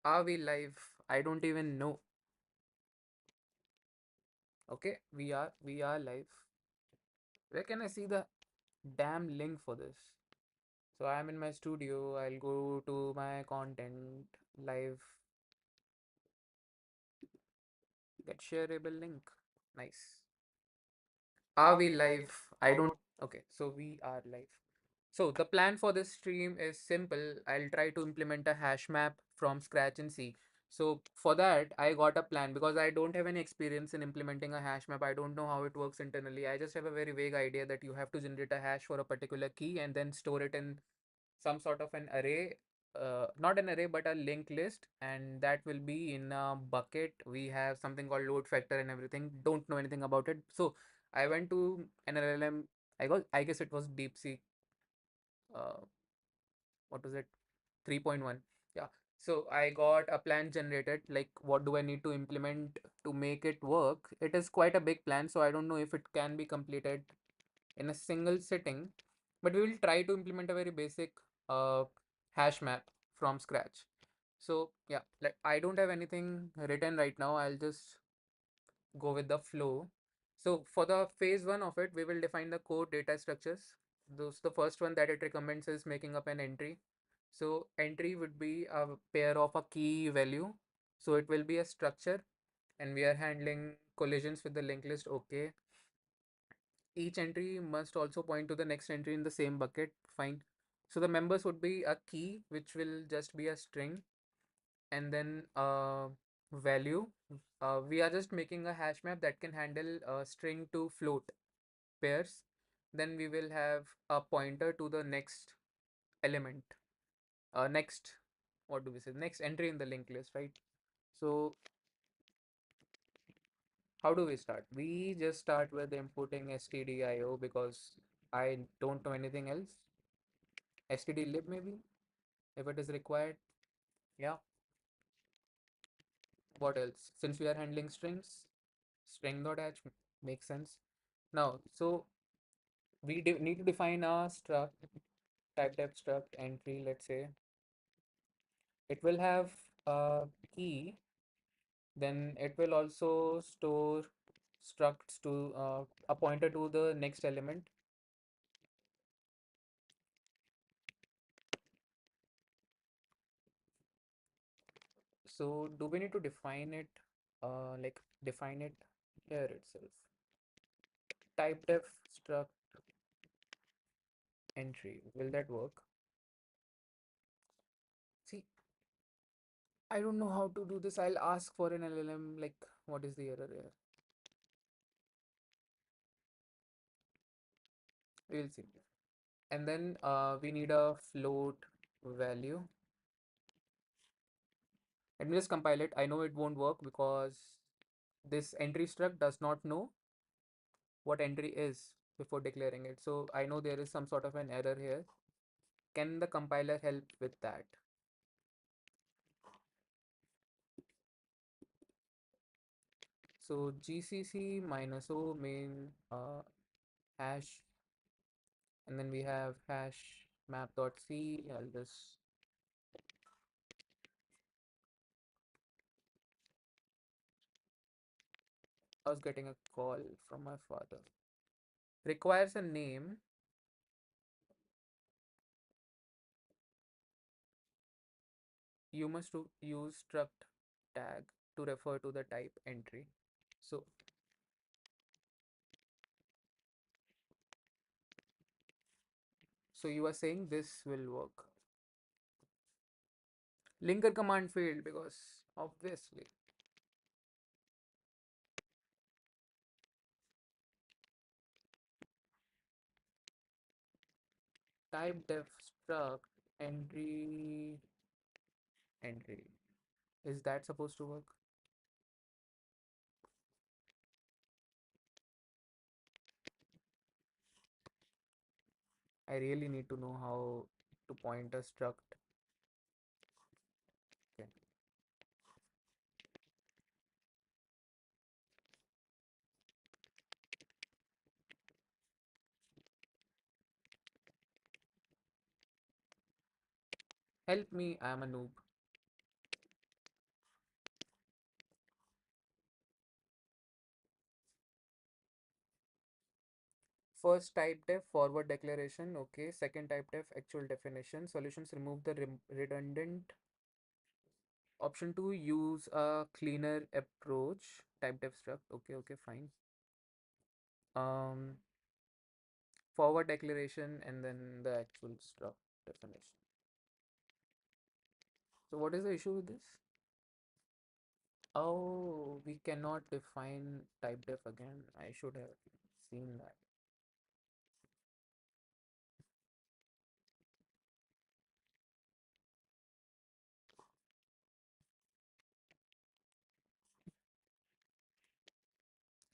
Are we live? I don't even know. Okay, we are live. Where can I see the damn link for this? So I'm in my studio. I'll go to my content live, get shareable link. Nice. Are we live? I don't. Okay, so we are live. So the plan for this stream is simple. I'll try to implement a hash map from scratch and see. So for that, I got a plan because I don't have any experience in implementing a hash map. I don't know how it works internally. I just have a very vague idea that you have to generate a hash for a particular key and then store it in some sort of an array, not an array, but a linked list, and that will be in a bucket. We have something called load factor and everything. Don't know anything about it. So I went to an LLM. I guess it was DeepSeek, uh, what was it, 3.1. Yeah, so I got a plan generated, like what do I need to implement to make it work. It is quite a big plan, so I don't know if it can be completed in a single sitting, but we will try to implement a very basic uh, hash map from scratch. So yeah, like I don't have anything written right now. I'll just go with the flow. So for the phase one of it, we will define the core data structures. Those the first one that it recommends is making up an entry. So entry would be a pair of a key value. So it will be a structure, and we are handling collisions with the linked list. Okay. Each entry must also point to the next entry in the same bucket. Fine. So the members would be a key, which will just be a string, and then value. We are just making a hash map that can handle string to float pairs. Then we will have a pointer to the next element. Next, what do we say? Next entry in the linked list, right? So how do we start? We just start with importing stdio because I don't know anything else. Stdlib maybe if it is required. Yeah. What else? Since we are handling strings, string.h makes sense. Now, so we need to define a struct, type def struct entry. Let's say it will have a key, then it will also store structs to a pointer to the next element. So do we need to define it, like define it here itself? Type def struct entry. Will that work? See, I don't know how to do this. I'll ask for an LLM, like what is the error here? We'll see. And then we need a float value. Let me just compile it. I know it won't work because this entry struct does not know what entry is before declaring it. So I know there is some sort of an error here. Can the compiler help with that? So gcc minus o main hash, and then we have hash map.c. I'll just, I was getting a call from my father. Requires a name. You must use struct tag to refer to the type entry. So you are saying this will work. Linker command failed because obviously type def struct entry. Is that supposed to work? I really need to know how to point a struct. Okay. Help me, I am a noob. First type def forward declaration. Okay. Second type def actual definition. Solutions remove the redundant. Option 2, use a cleaner approach. Type def struct. Okay, okay, fine. Um, Forward declaration and then the actual struct definition. So what is the issue with this? Oh, we cannot define type def again. I should have seen that.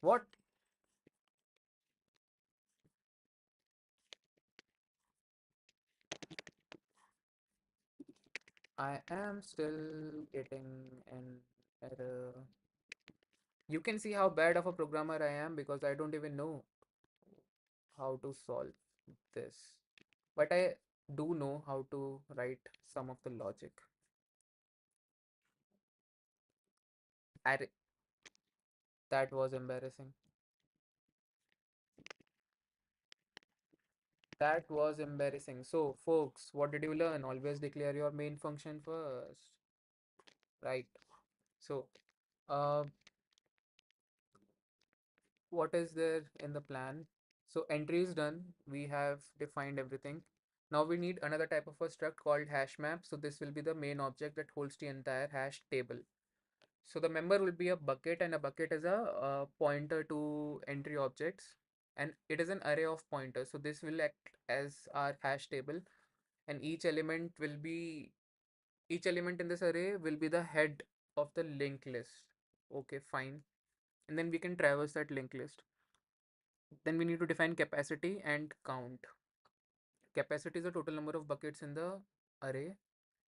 What? I am still getting an error. You can see how bad of a programmer I am because I don't even know how to solve this. But I do know how to write some of the logic. That was embarrassing. That was embarrassing. So, folks, what did you learn? Always declare your main function first. Right. So, uh, what is there in the plan? So, entry is done. We have defined everything. Now we need another type of a struct called hashmap. So, this will be the main object that holds the entire hash table. So the member will be a bucket, and a bucket is a pointer to entry objects, and it is an array of pointers. So this will act as our hash table, and each element in this array will be the head of the linked list. Okay, fine. And then we can traverse that linked list. Then we need to define capacity and count. Capacity is the total number of buckets in the array,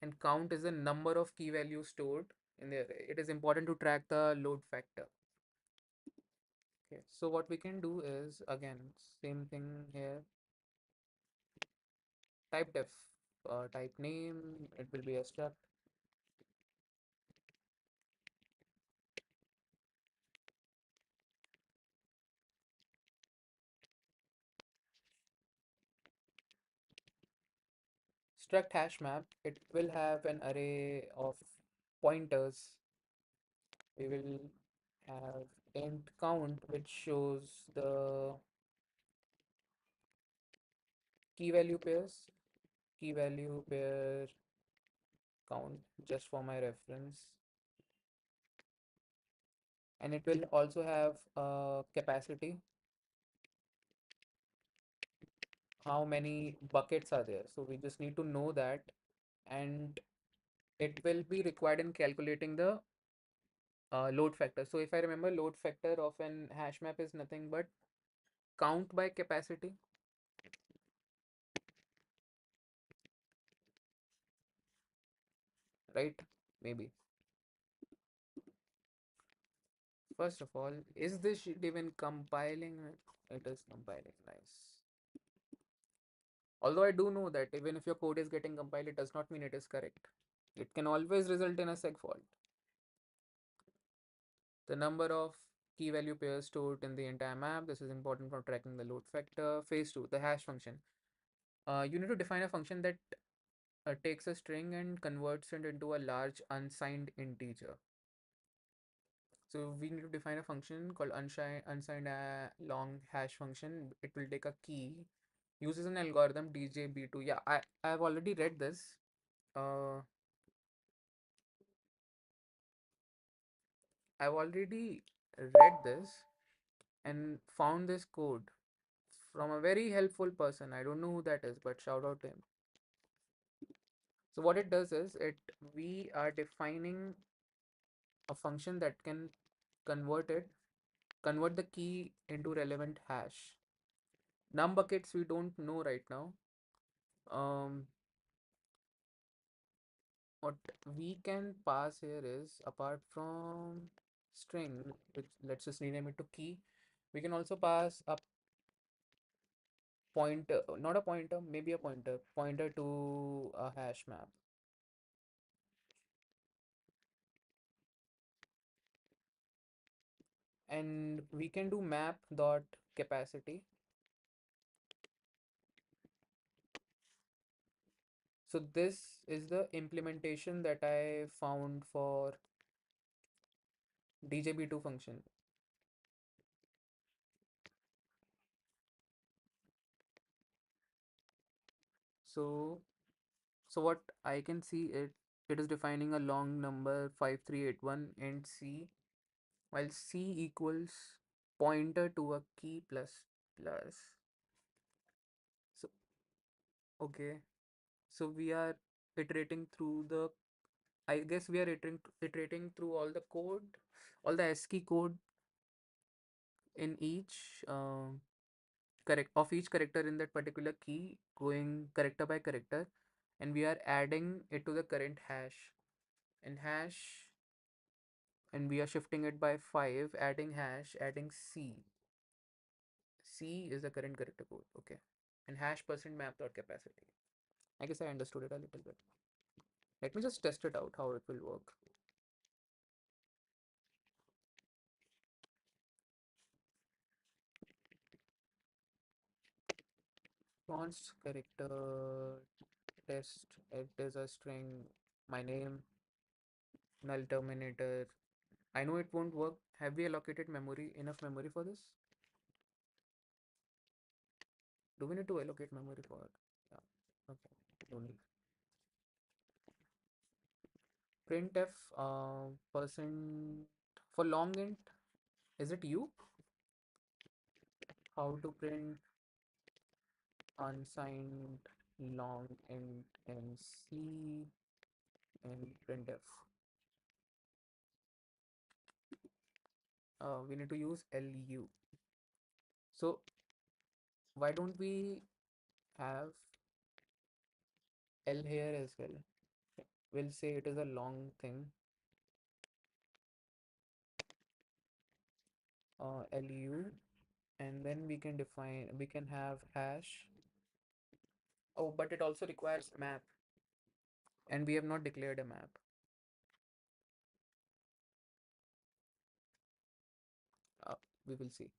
and count is the number of key values stored in the array. It is important to track the load factor. Okay, so what we can do is again same thing here. Type def, type name. It will be a struct. Struct hash map. It will have an array of pointers. We will have int count, which shows the key value pairs. Key value pair count, just for my reference. And it will also have a capacity, how many buckets are there. So we just need to know that, and it will be required in calculating the load factor. So if I remember, load factor of an hash map is nothing but count by capacity, right? Maybe. First of all, is this sheet even compiling? It is compiling. Nice. Although I do know that even if your code is getting compiled, it does not mean it is correct. It can always result in a seg fault. The number of key value pairs stored in the entire map. This is important for tracking the load factor. Phase 2, the hash function. You need to define a function that takes a string and converts it into a large unsigned integer. So we need to define a function called unsigned long hash function. It will take a key, uses an algorithm DJB2. Yeah, I've already read this. Uh, I've already read this and found this code from a very helpful person. I don't know who that is, but shout out to him. So what it does is we are defining a function that can convert it convert the key into relevant hash. Num buckets we don't know right now. Um, what we can pass here is, apart from string, which let's just rename it to key, we can also pass a pointer, not a pointer, maybe a pointer to a hash map. And we can do map dot capacity. So this is the implementation that I found for DJB2 function. So so what I can see, it is defining a long number 5381 and C, while C equals pointer to a key plus plus. So okay, so we are iterating through the, I guess we are iterating through all the code, all the ASCII code in each correct of each character in that particular key, going character by character, and we are adding it to the current hash. And hash, and we are shifting it by 5, adding hash, adding C. C is the current character code, okay. And hash percent map dot capacity. I guess I understood it a little bit. Let me just test it out how it will work. Const character test, it is a string, my name, null terminator. I know it won't work. Have we allocated memory, enough memory for this? Do we need to allocate memory for it? Yeah. Okay. Don't need. Printf percent for long int. Is it you? How to print unsigned long int in C and printf? We need to use lu. So why don't we have L here as well? We'll say it is a long thing. Lu, and then we can have hash. Oh, but it also requires map, and we have not declared a map. Uh, we will see.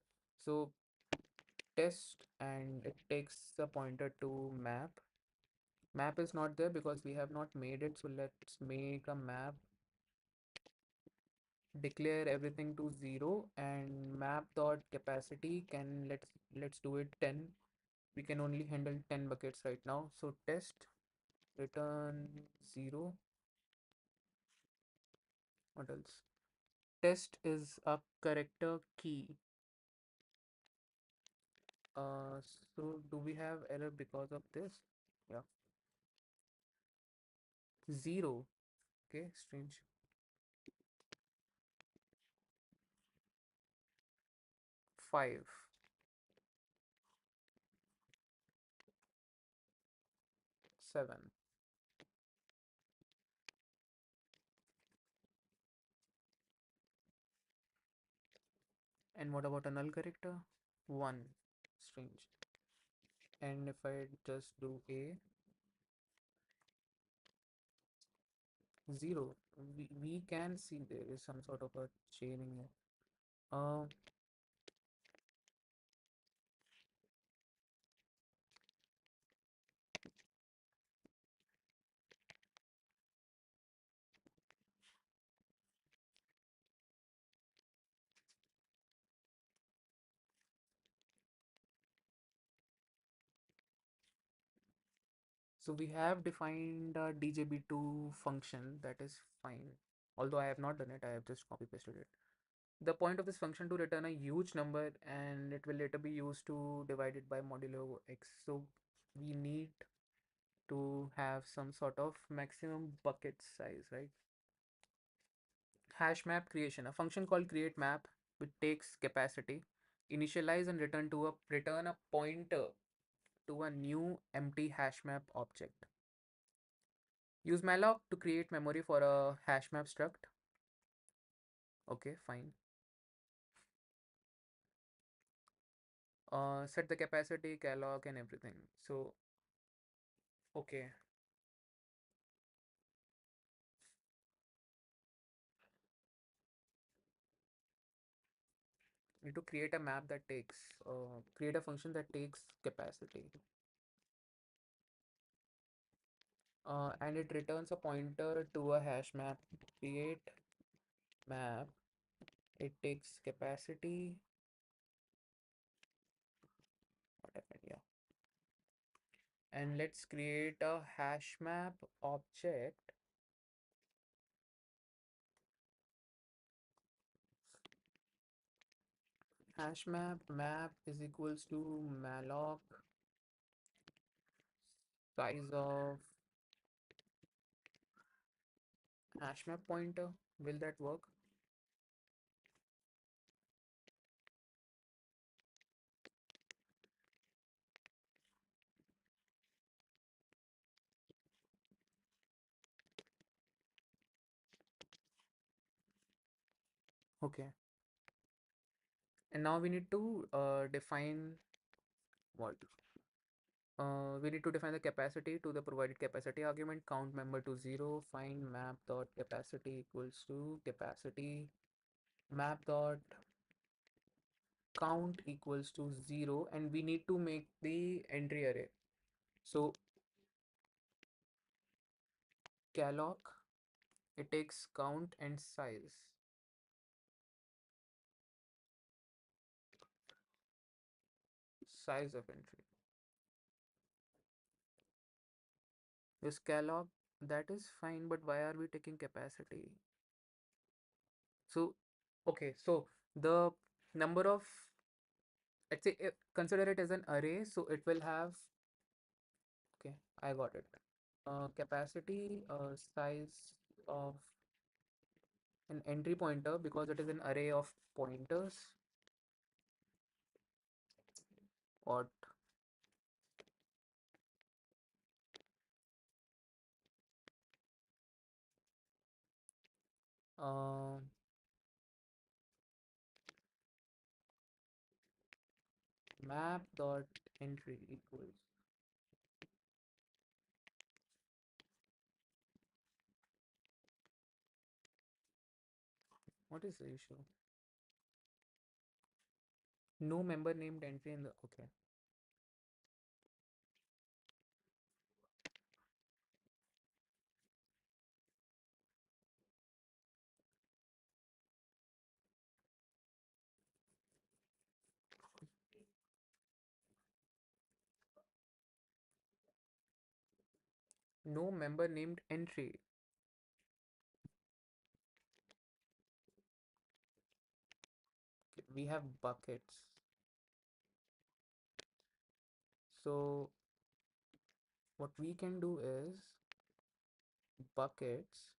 So test, and it takes a pointer to map. Map is not there because we have not made it. So let's make a map, declare everything to 0, and map dot capacity can, let's do it 10. We can only handle 10 buckets right now. So test return 0. What else? Test is a character key. So do we have error because of this? Yeah. 0. Okay, strange. 5. 7. And what about a null character? 1. Strange. And if I just do A, 0. We can see there is some sort of a chaining here. Uh, so we have defined a DJB2 function, that is fine. Although I have not done it, I have just copy pasted it. The point of this function to return a huge number, and it will later be used to divide it by modulo x. So we need to have some sort of maximum bucket size, right? Hash map creation, a function called create map, which takes capacity, initialize and return a pointer to a new empty hash map object. Use malloc to create memory for a hash map struct. Okay, fine. Set the capacity, calloc, and everything. So, okay. Need to create a map that takes, create a function that takes capacity. and it returns a pointer to a hash map. Create map. It takes capacity. What happened? Yeah. And let's create a hash map object. Hash map is equals to malloc size of hash map pointer. Will that work? Okay. And now we need to define what? We need to define the capacity to the provided capacity argument. Count member to 0. Find map dot capacity equals to capacity map dot count equals to 0, and we need to make the entry array. So calloc, it takes count and size of entry. This calloc, that is fine, but why are we taking capacity? So okay, so the number of, let's say, consider it as an array, so it will have, okay, I got it. Capacity size of an entry pointer, because it is an array of pointers. What? uh, Map dot entry equals, what is the issue? No member named entry in the, okay. No member named entry. Okay, we have buckets. So what we can do is buckets,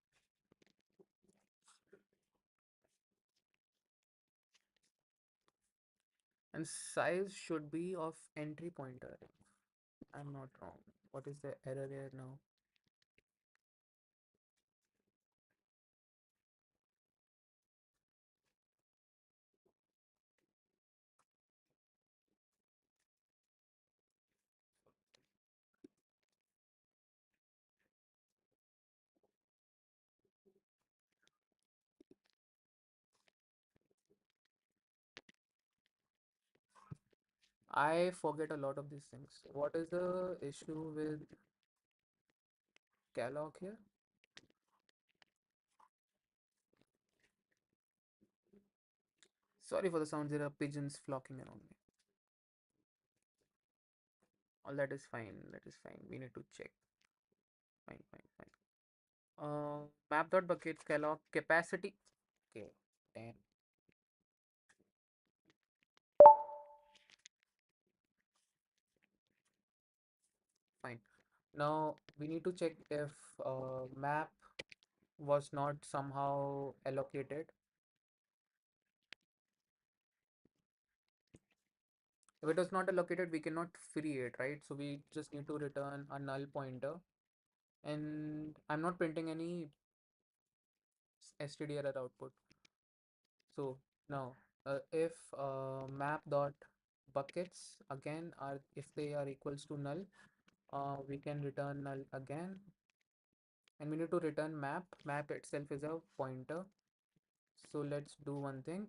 and size should be of entry pointer. I'm not wrong. What is the error here now? I forget a lot of these things. What is the issue with calloc here? Sorry for the sounds, there are pigeons flocking around me. All that is fine. That is fine. We need to check. Fine, fine, fine. Map.bucket calloc capacity. Okay, damn. Fine. Now we need to check if map was not somehow allocated. If it was not allocated, we cannot free it, right? So we just need to return a null pointer. And I'm not printing any std error output. So now if map dot buckets again are, if they are equals to null, we can return null again, and we need to return map itself is a pointer. So let's do one thing.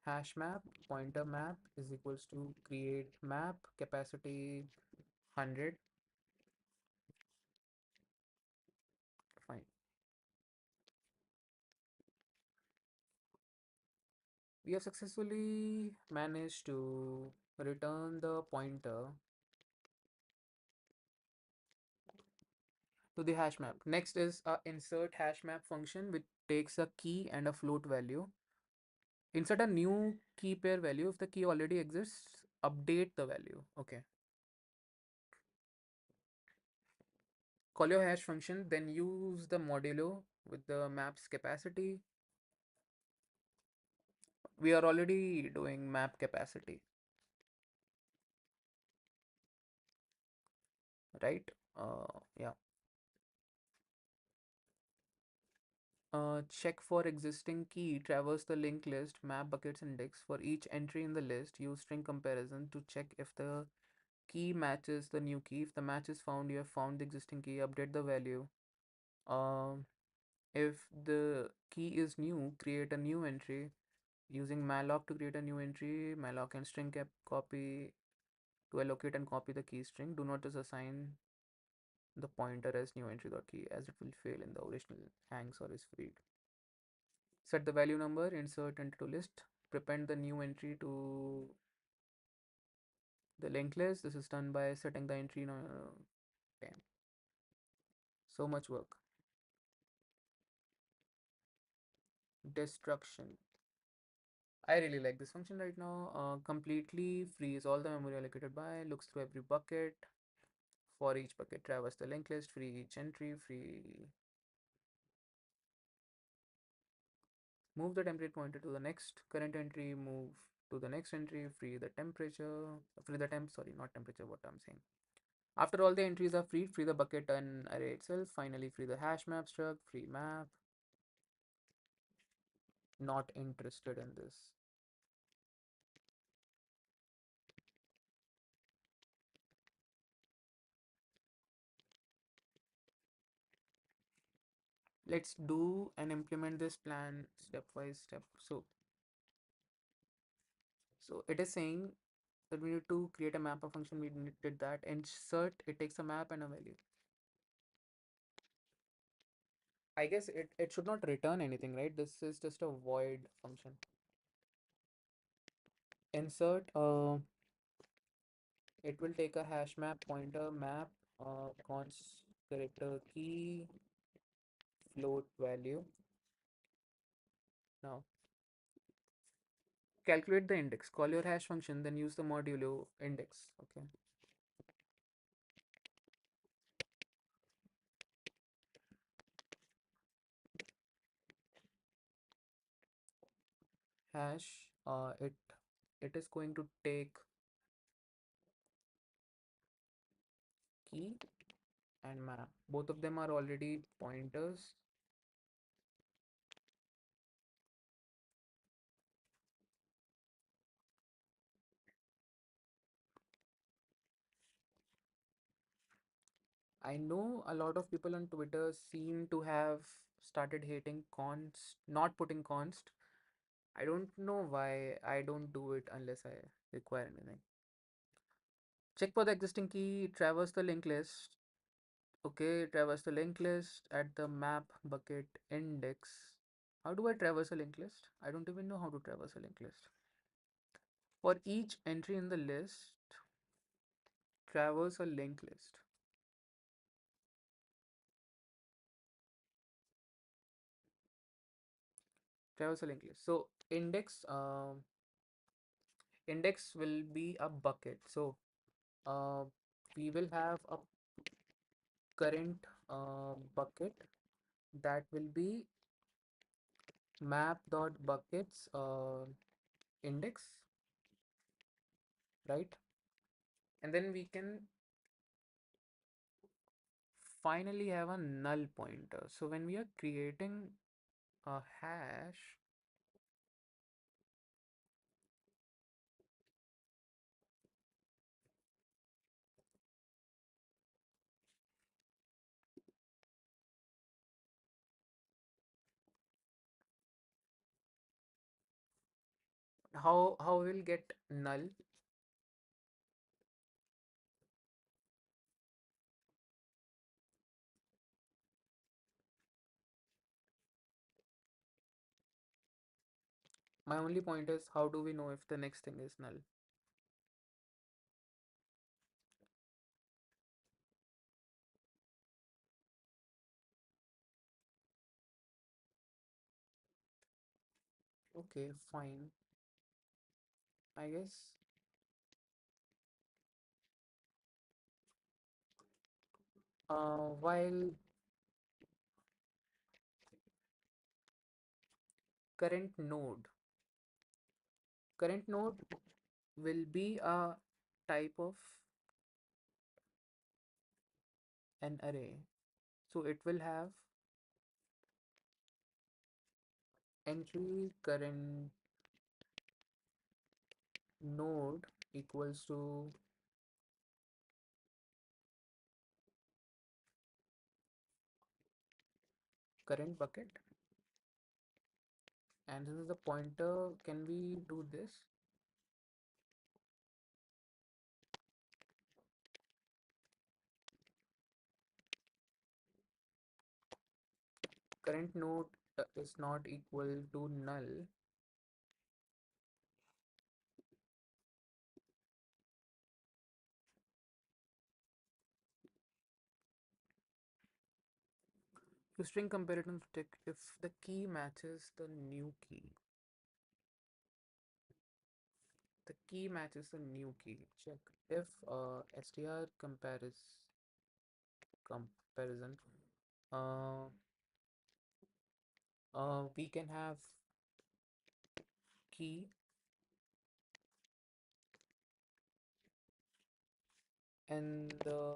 Hash map pointer map is equals to create map capacity 100, We have successfully managed to return the pointer to the hash map. Next is a insert hash map function which takes a key and a float value. Insert a new key pair value. If the key already exists, update the value. Okay. Call your hash function, then use the modulo with the map's capacity. We are already doing map capacity, right? Yeah. Check for existing key, traverse the linked list, map buckets index. For each entry in the list, use string comparison to check if the key matches the new key. If the match is found, you have found the existing key, update the value. Um, if the key is new, create a new entry using malloc to create a new entry. Malloc and string cap copy to allocate and copy the key string. Do not just assign the pointer as new entry dot key as it will fail in the original hangs or is freed. Set the value number, insert entry to list, prepend the new entry to the linked list. This is done by setting the entry. Damn, so much work. Destruction. I really like this function right now. Completely freeze all the memory allocated by, looks through every bucket. For each bucket, traverse the linked list, free each entry, free. Move the template pointer to the next current entry, move to the next entry, free the temperature, free the temp, sorry, not temperature, what I'm saying. After all the entries are freed, free the bucket and array itself. Finally, free the hash map struct, free map. Not interested in this. Let's do and implement this plan stepwise step. So it is saying that we need to create a mapper function. We did that. Insert, it takes a map and a value. I guess it should not return anything, right? This is just a void function. Insert, it will take a hash map pointer map, const character key, float value. Now calculate the index. Call your hash function, then use the modulo index. Okay. Hash, it is going to take key and map. Both of them are already pointers. I know a lot of people on Twitter seem to have started hating const, not putting const. I don't know why I don't do it unless I require anything. Check for the existing key, traverse the linked list. Okay, traverse the linked list at the map bucket index. How do I traverse a linked list? I don't even know how to traverse a linked list. For each entry in the list, traverse a linked list. Traverse a linked list. So index will be a bucket. So uh, we will have a current bucket that will be map dot buckets index, right? And then we can finally have a null pointer. So when we are creating a hash, how we'll get null? My only point is, how do we know if the next thing is null? Okay, fine. I guess while current node, current node will be a type of an array. So it will have entry current node equals to current bucket. And this is the pointer. Can we do this? Current node is not equal to null. To string comparison check if the key matches the new key. The key matches the new key. Check if str comparison. Uh, we can have key and the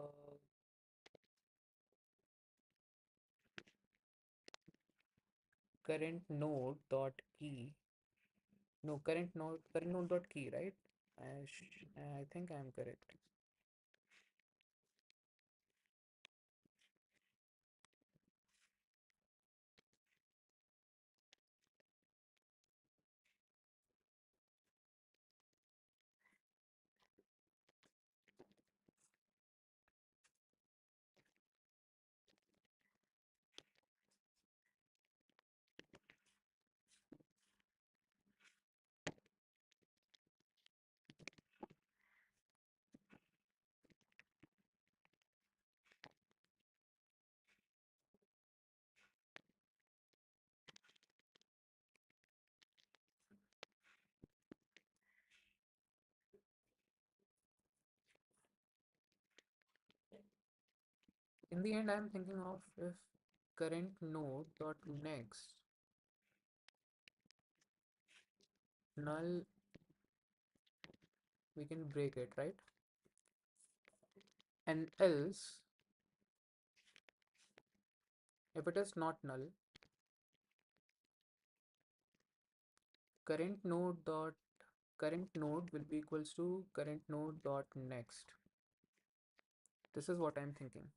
current node dot key. No, current node dot key, right? I think I'm correct. In the end, I'm thinking of if current node dot next null, we can break it, right? And else, if it is not null, current node dot current node will be equals to current node dot next. This is what I'm thinking.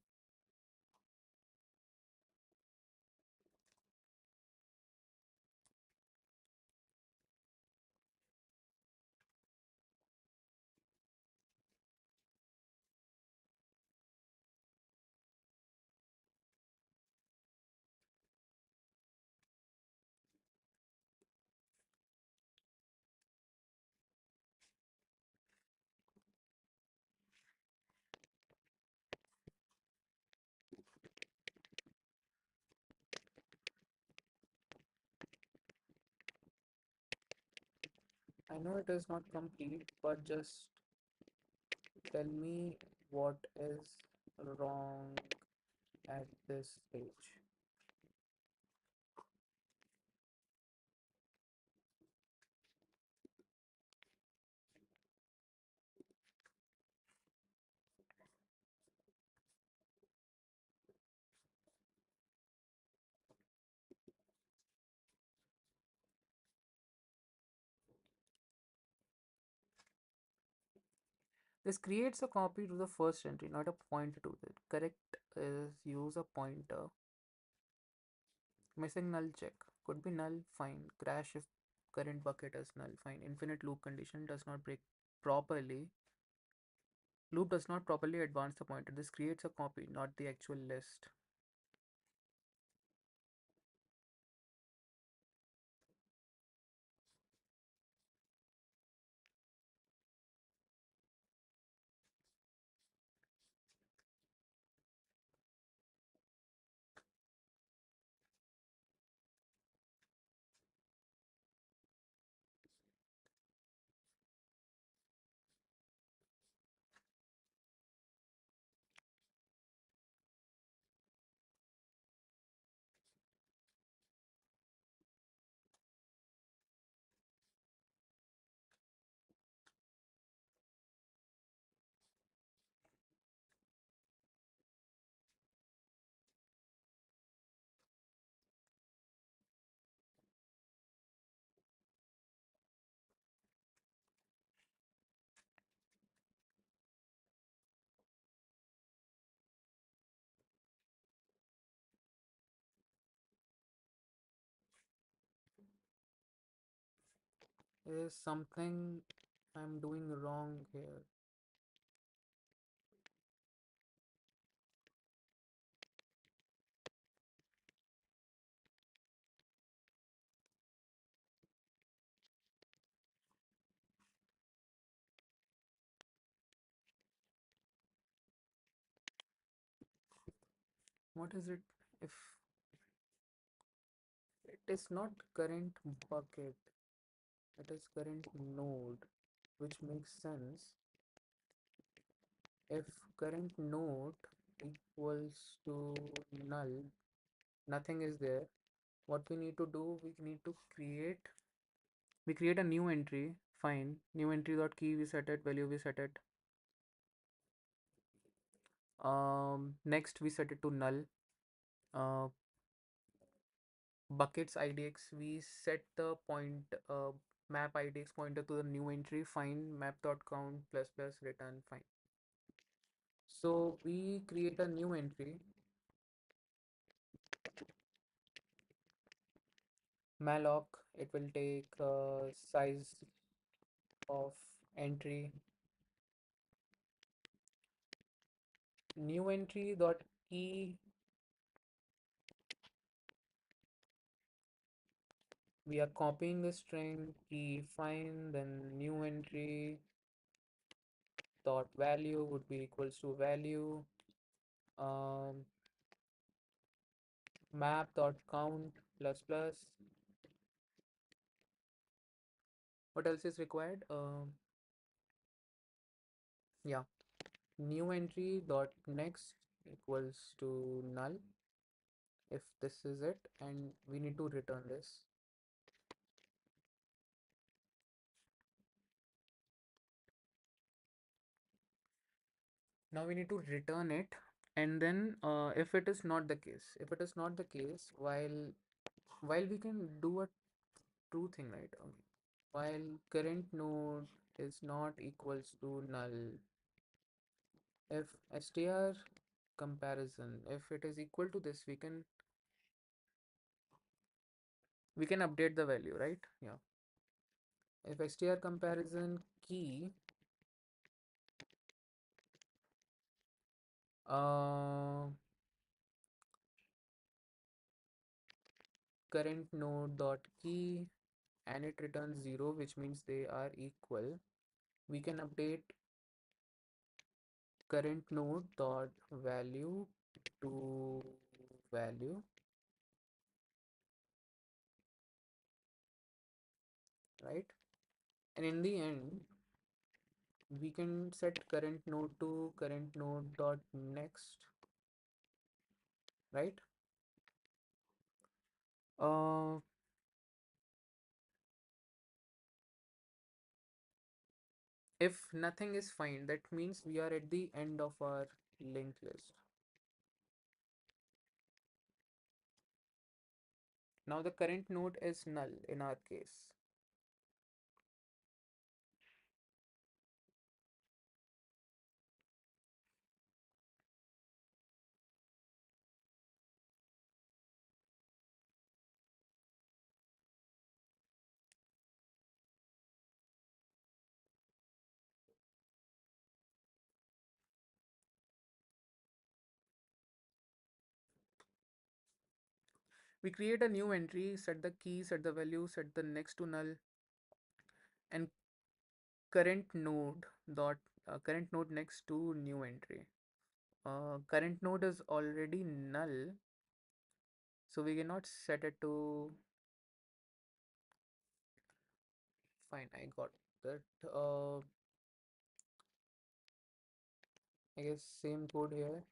I know it is not complete, but just tell me what is wrong at this stage. This creates a copy to the first entry, not a pointer to it. Correct is use a pointer. Missing null check. Could be null, fine. Crash if current bucket is null, fine. Infinite loop condition does not break properly. Loop does not properly advance the pointer. This creates a copy, not the actual list. Is something I'm doing wrong here? What is it? If it is not current bucket, it is current node, which makes sense. If current node equals to null, nothing is there. What we need to do, we create a new entry. Fine, new entry dot key, we set it, value we set it. Next we set it to null. uh, Buckets idx, we set the map idx pointer to the new entry. Fine, map dot count plus plus return. Fine. So we create a new entry, malloc. It will take size of entry. New entry dot key, we are copying the string key. Fine, then new entry dot value would be equals to value. um, Map dot count plus plus. What else is required? Yeah, new entry dot next equals to null, if this is it, and we need to return this. Now we need to return it, and then if it is not the case, while we can do a true thing, right? While current node is not equals to null, if str comparison, if it is equal to this, we can update the value, right? Yeah. If str comparison key uh, current node dot key, and it returns 0, which means they are equal, we can update current node dot value to value, right? And in the end, we can set current node to current node dot next, right? uh, if nothing is fine, that means we are at the end of our linked list. Now the current node is null in our case. We create a new entry, set the key, set the value, set the next to null, and current node dot current node next to new entry. Current node is already null, so we cannot set it to. Fine, I got that. I guess same code here.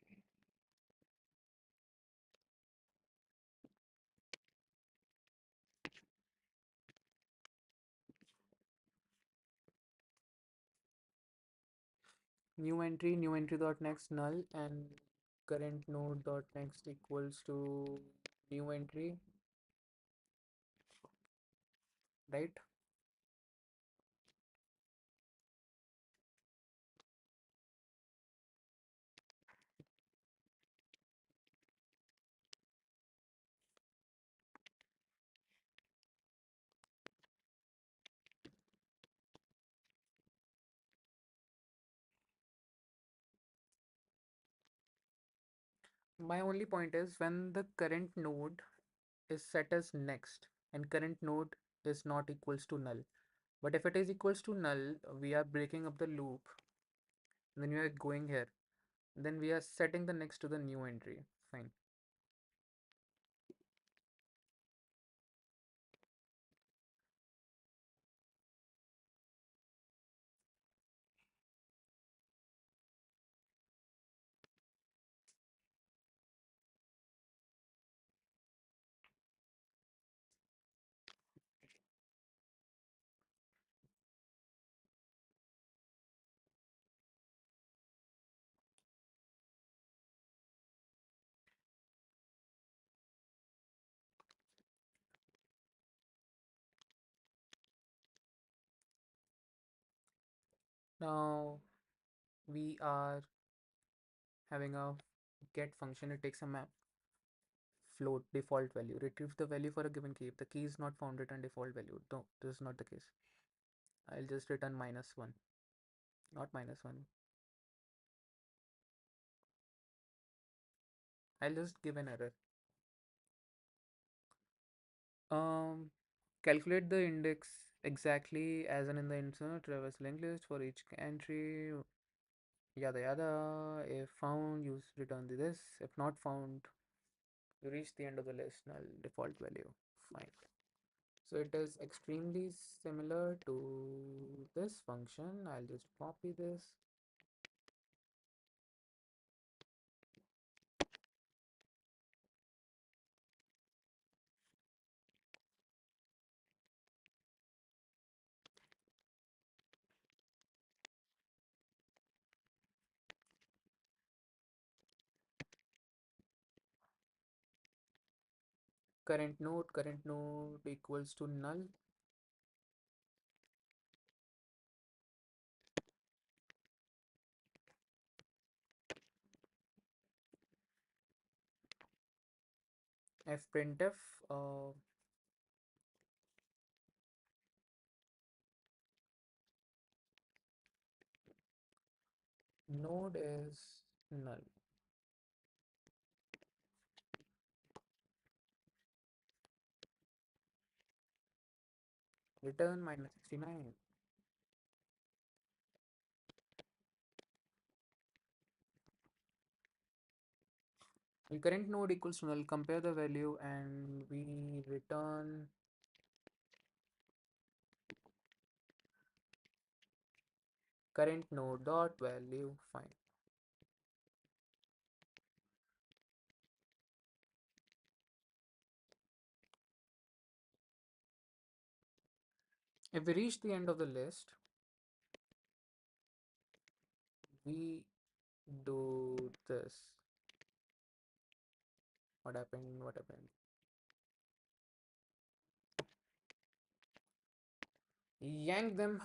New entry dot next null, and current node dot next equals to new entry, right? My only point is when the current node is set as next and current node is not equals to null. But if it is equals to null, we are breaking up the loop. Then we are going here. Then we are setting the next to the new entry. Fine. Now we are having a get function. It takes a map float default value. Retrieve the value for a given key. If the key is not found, return default value. No, this is not the case. I'll just return -1, not -1. I'll just give an error. Um, Calculate the index exactly as in the insert reverse linked list for each entry. Yada yada. If found, use return this. If not found, you reach the end of the list. Null default value. Fine. So it is extremely similar to this function. I'll just copy this. Current node equals to null. Fprintf node is null. Return -69. The current node equals to null. Compare the value and we return current node dot value. Fine. If we reach the end of the list, we do this. What happened? What happened? Yank them,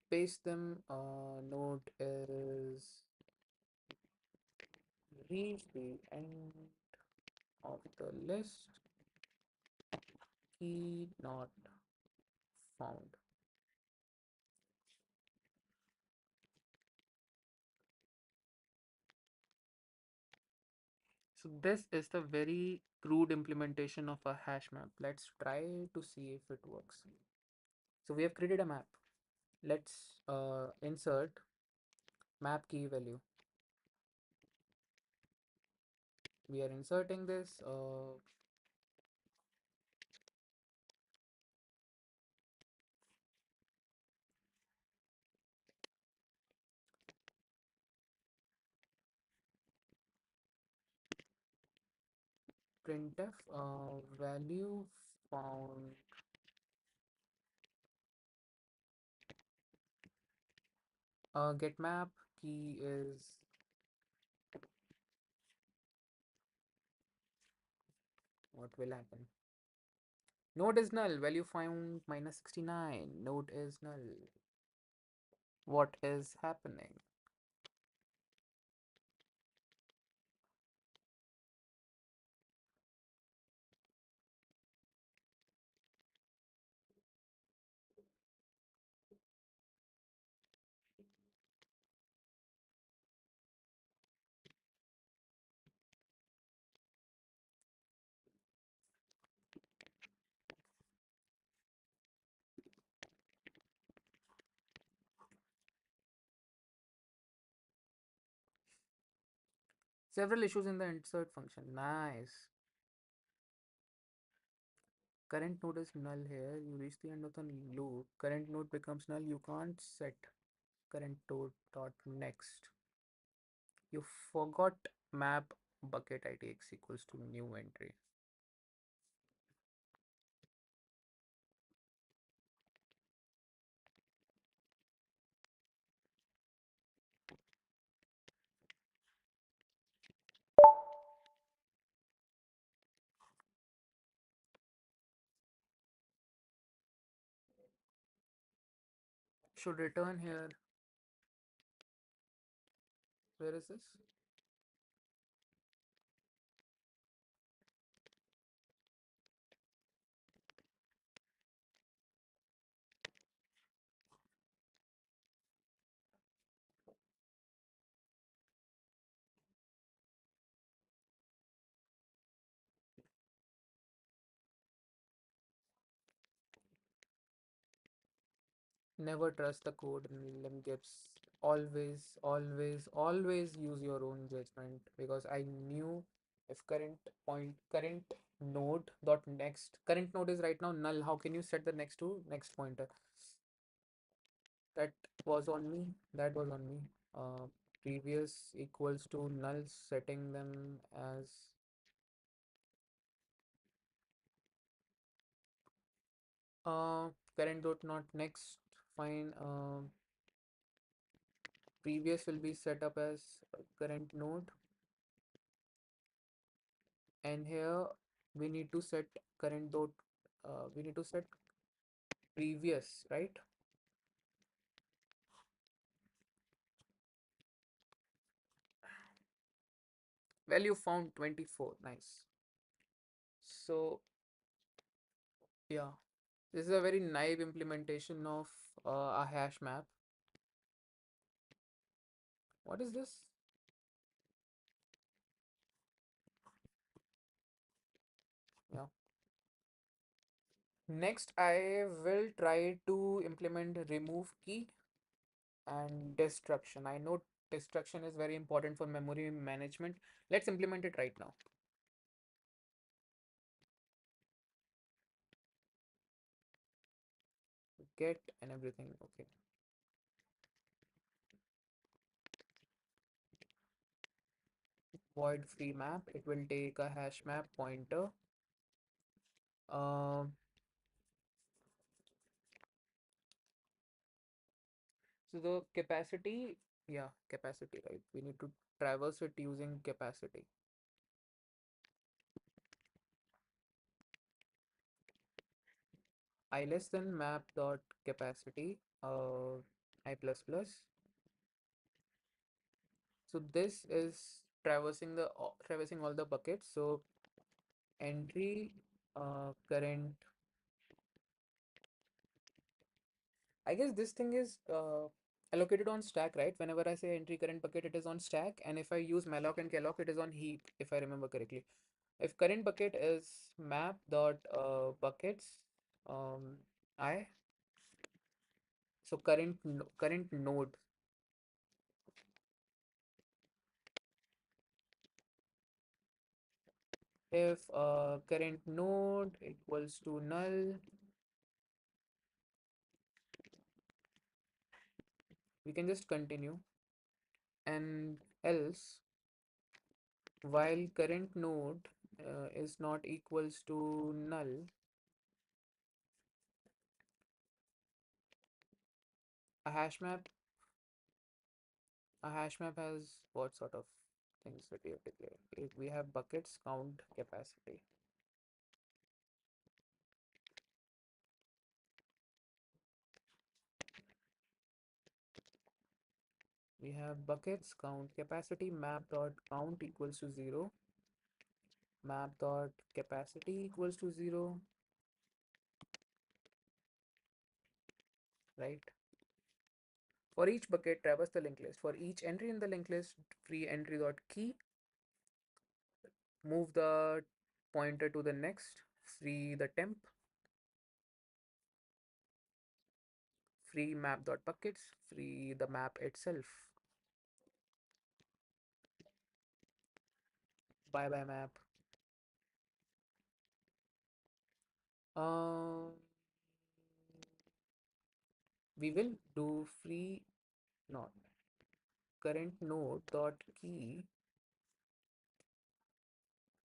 paste them. Node is reach the end of the list. Key not found. So this is the very crude implementation of a hash map. Let's try to see if it works. So we have created a map. Let's insert map key value. We are inserting this. Printf value found. Get map key is what will happen. Node is null. Value found -69. Node is null. What is happening? Several issues in the insert function. Nice. Current node is null here. You reach the end of the loop. Current node becomes null. You can't set current node dot next. You forgot map bucket IDX equals to new entry. Should return here. Where is this? Never trust the code in LLM gives. Always, always, always use your own judgment because I knew if current node dot next current node is right now null. How can you set the next to next pointer? That was on me. That was on me. Uh, Previous equals to null, setting them as current dot not next. Fine. Previous will be set up as current node, and here we need to set current dot. We need to set previous, right? Value found 24. Nice. So yeah, this is a very naive implementation of a hash map. What is this? Yeah. Next, I will try to implement remove key and destruction. I know destruction is very important for memory management. Let's implement it right now. Get and everything. Okay. Void free map. It will take a hash map pointer. Um, so the capacity, yeah, capacity, right? We need to traverse it using capacity. I less than map dot capacity. I plus plus. So this is traversing all the buckets. So entry current. I guess this thing is allocated on stack, right? Whenever I say entry current bucket, it is on stack, and if I use malloc and calloc, it is on heap, if I remember correctly. If current bucket is map dot buckets, I so current node. If current node equals to null, we can just continue, and else while current node is not equals to null, a hash map a hash map has what sort of things that we have declared? We have buckets, count, capacity. We have buckets, count, capacity, map dot count equals to 0, map dot capacity equals to 0, right? For each bucket, traverse the linked list. For each entry in the linked list, free entry dot key, move the pointer to the next, free the temp, free map dot buckets, free the map itself. Bye bye map. Um, we will do free not current node dot key,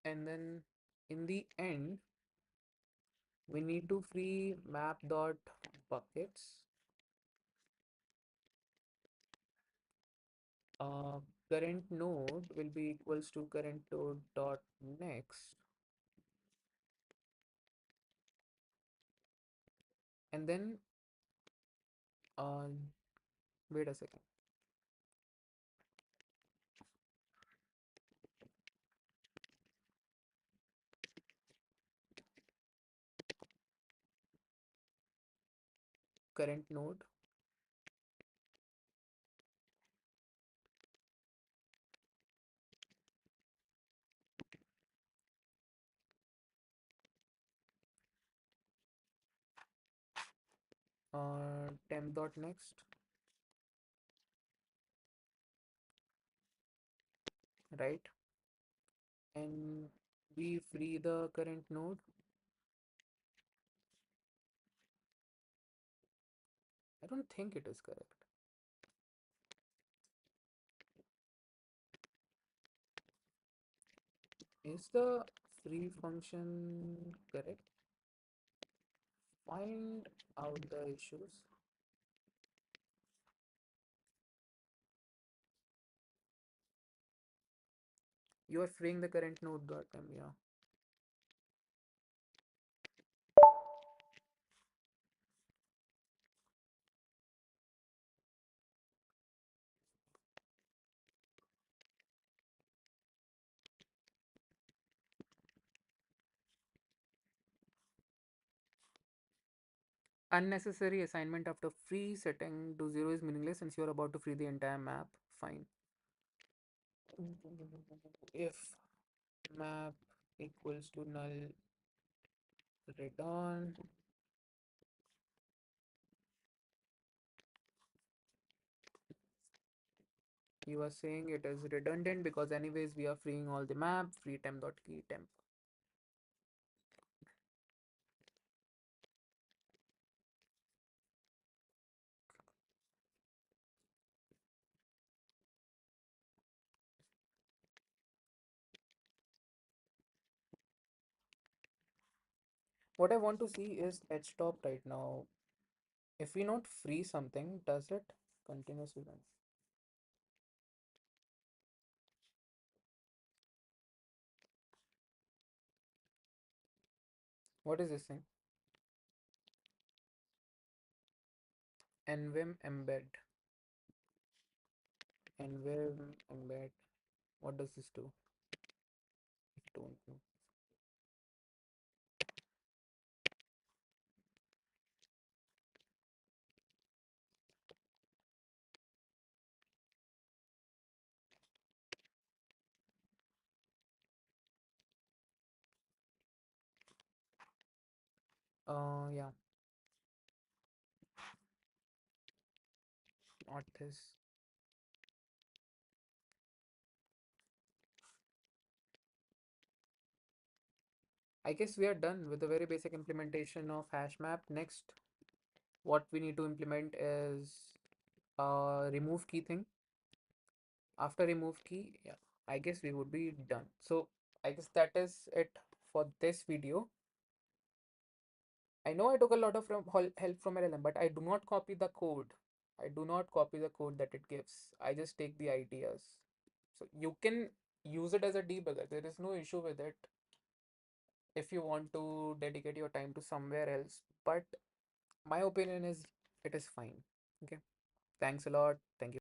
and then in the end we need to free map dot buckets. Uh, Current node will be equals to current node dot next, and then uh, wait a second. Current node temp dot next, right? And we free the current node. I don't think it is correct. Is the free function correct? Find out the issues. You are freeing the current node dot temp, yeah. Unnecessary assignment after free setting to 0 is meaningless since you are about to free the entire map. Fine. If map equals to null, return. You are saying it is redundant because anyways we are freeing all the map, free temp dot key temp. What I want to see is edge top right now. If we not free something, does it continuously run? What is this thing? Nvim embed. Nvim embed. What does this do? I don't know. Yeah, not this. I guess we are done with the very basic implementation of hashmap. Next, what we need to implement is remove key thing. After remove key, yeah, I guess we would be done. So I guess that is it for this video. I know I took a lot of help from LLM, but I do not copy the code. I do not copy the code that it gives. I just take the ideas. So you can use it as a debugger. There is no issue with it if you want to dedicate your time to somewhere else. But my opinion is it is fine. Okay. Thanks a lot. Thank you.